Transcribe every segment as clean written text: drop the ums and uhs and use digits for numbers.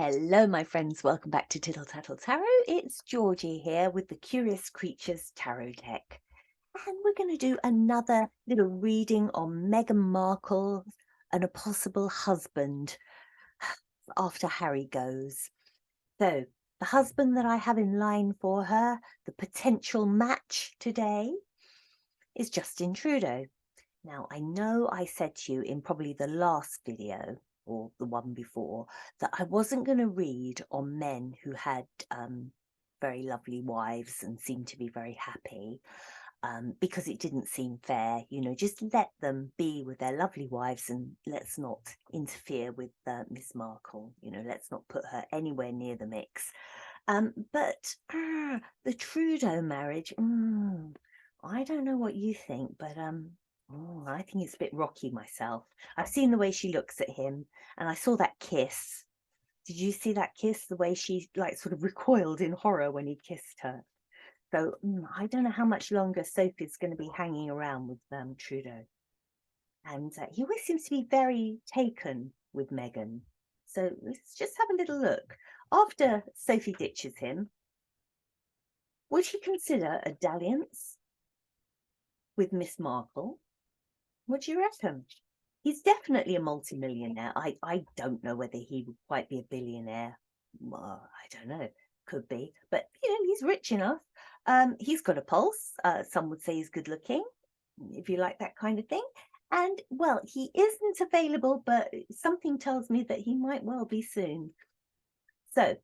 Hello, my friends. Welcome back to Tittle Tattle Tarot. It's Georgie here with the Curious Creatures Tarot deck. And we're going to do another little reading on Meghan Markle and a possible husband after Harry goes. So, the husband that I have in line for her, the potential match today, is Justin Trudeau. Now, I know I said to you in probably the last video or the one before that I wasn't going to read on men who had very lovely wives and seemed to be very happy because it didn't seem fair. You know, just let them be with their lovely wives and let's not interfere with Miss Markle. You know, let's not put her anywhere near the mix. But the Trudeau marriage, I don't know what you think, but I think it's a bit rocky myself. I've seen the way she looks at him, and I saw that kiss. Did you see that kiss? The way she like sort of recoiled in horror when he kissed her. So I don't know how much longer Sophie's going to be hanging around with Trudeau. And he always seems to be very taken with Meghan. So let's just have a little look. After Sophie ditches him, would he consider a dalliance with Miss Markle? What do you reckon? He's definitely a multi-millionaire. I don't know whether he would quite be a billionaire. Well, I don't know. Could be. But, you know, he's rich enough. He's got a pulse. Some would say he's good looking, if you like that kind of thing. And, well, he isn't available, but something tells me that he might well be soon. So,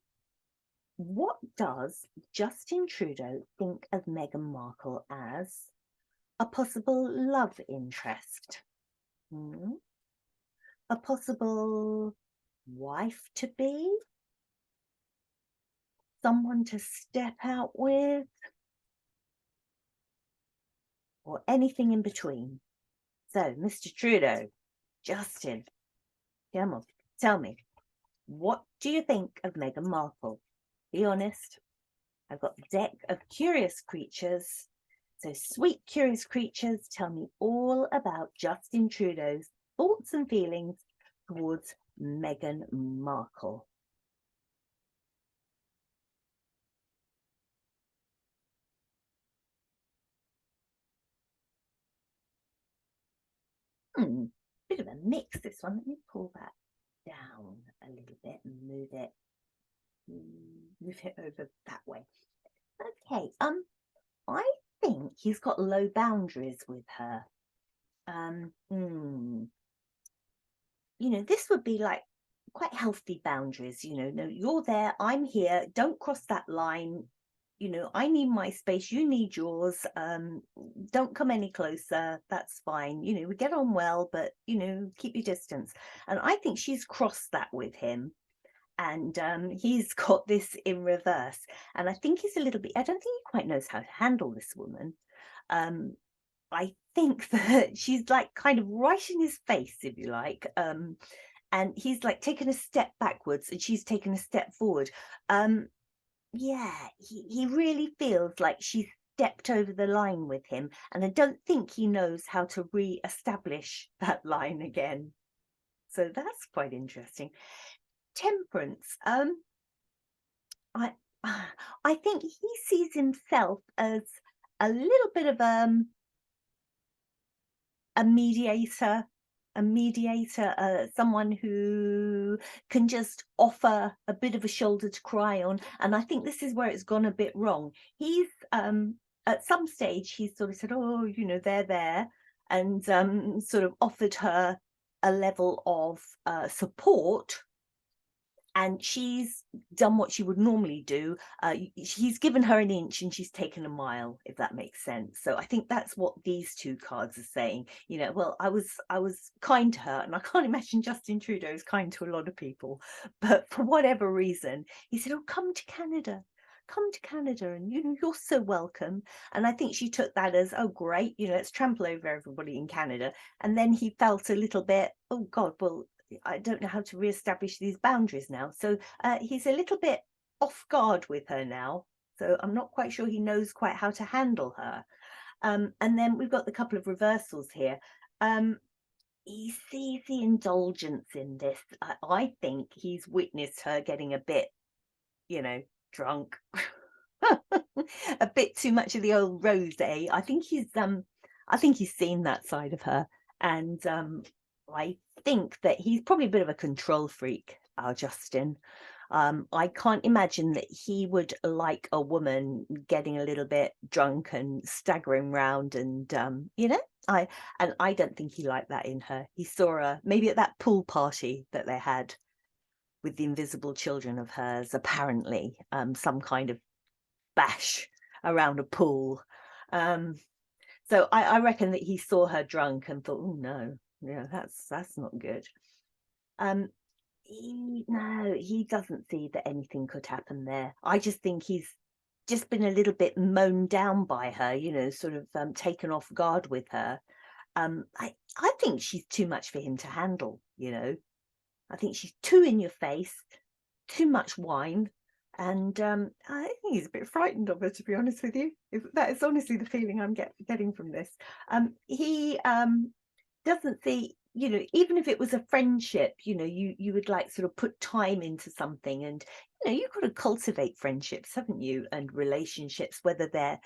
what does Justin Trudeau think of Meghan Markle as a possible love interest? A possible wife-to-be? Someone to step out with? Or anything in between? So, Mr. Trudeau, Justin, come on, tell me, what do you think of Meghan Markle? Be honest. I've got the deck of curious creatures. So, sweet curious creatures, tell me all about Justin Trudeau's thoughts and feelings towards Meghan Markle. Bit of a mix, this one. Let me pull that down a little bit and move it over that way. Okay, I think he's got low boundaries with her. You know, this would be like quite healthy boundaries. You know, no, you're there, I'm here, don't cross that line. You know, I need my space, you need yours. Don't come any closer, that's fine. You know, we get on well, but, you know, keep your distance. And I think she's crossed that with him. And he's got this in reverse. And I think he's a little bit, I don't think he quite knows how to handle this woman. I think that she's like kind of right in his face, if you like. And he's like taken a step backwards and she's taken a step forward. Yeah, he really feels like she's stepped over the line with him. And I don't think he knows how to re-establish that line again. So that's quite interesting. Temperance. I I think he sees himself as a little bit of a mediator, someone who can just offer a bit of a shoulder to cry on. And I think this is where it's gone a bit wrong. He's at some stage he's sort of said, oh, you know, they're there, and sort of offered her a level of support. And she's done what she would normally do. He's given her an inch and she's taken a mile, if that makes sense. So I think that's what these two cards are saying. You know, well, I was kind to her, and I can't imagine Justin Trudeau is kind to a lot of people. But for whatever reason, he said, oh, come to Canada. Come to Canada, and you know, you're so welcome. And I think she took that as, oh, great, you know, let's trample over everybody in Canada. And then he felt a little bit, oh God, well, I don't know how to reestablish these boundaries now. So he's a little bit off guard with her now. So I'm not quite sure he knows quite how to handle her. And then we've got the couple of reversals here. he sees the indulgence in this. I think he's witnessed her getting a bit, you know, drunk. A bit too much of the old rosé. I think he's seen that side of her, and I think that he's probably a bit of a control freak, our Justin. I can't imagine that he would like a woman getting a little bit drunk and staggering round, and I I don't think he liked that in her. He saw her maybe at that pool party that they had with the invisible children of hers, apparently, some kind of bash around a pool. Um, so I reckon that he saw her drunk and thought, oh no, yeah, that's not good. Um, no, he doesn't see that anything could happen there. I just think he's just been a little bit mown down by her, sort of taken off guard with her. I think she's too much for him to handle, I think she's too in your face, too much wine, and I think he's a bit frightened of her, to be honest with you. If that is honestly the feeling I'm getting from this. He doesn't see, even if it was a friendship, you would like sort of put time into something, and you've got to cultivate friendships, haven't you, and relationships, whether they're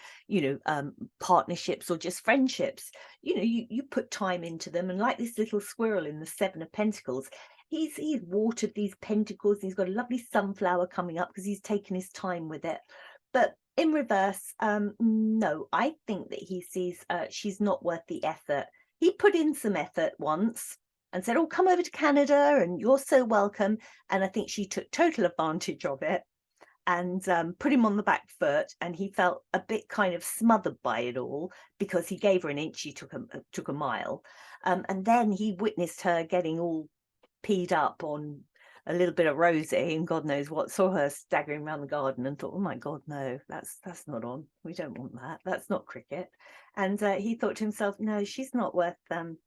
partnerships or just friendships. You put time into them, and like this little squirrel in the Seven of Pentacles, he's watered these pentacles, and he's got a lovely sunflower coming up because he's taken his time with it. But in reverse, no, I think that he sees she's not worth the effort. He put in some effort once and said, oh, come over to Canada and you're so welcome. And I think she took total advantage of it and put him on the back foot. And he felt a bit kind of smothered by it all because he gave her an inch, he took a mile. And then he witnessed her getting all peed up on a little bit of rosé and God knows what, saw her staggering around the garden and thought, oh my God, no, that's not on. We don't want that. That's not cricket. And he thought to himself, no, she's not worth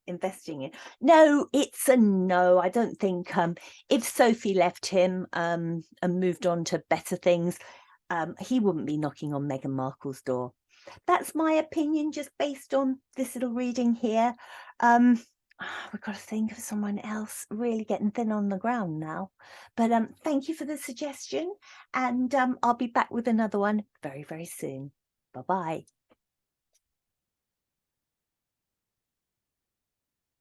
investing in. No, it's a no. I don't think if Sophie left him and moved on to better things, he wouldn't be knocking on Meghan Markle's door. That's my opinion, just based on this little reading here. We've got to think of someone else. Really getting thin on the ground now. But thank you for the suggestion, and I'll be back with another one very, very soon. Bye-bye.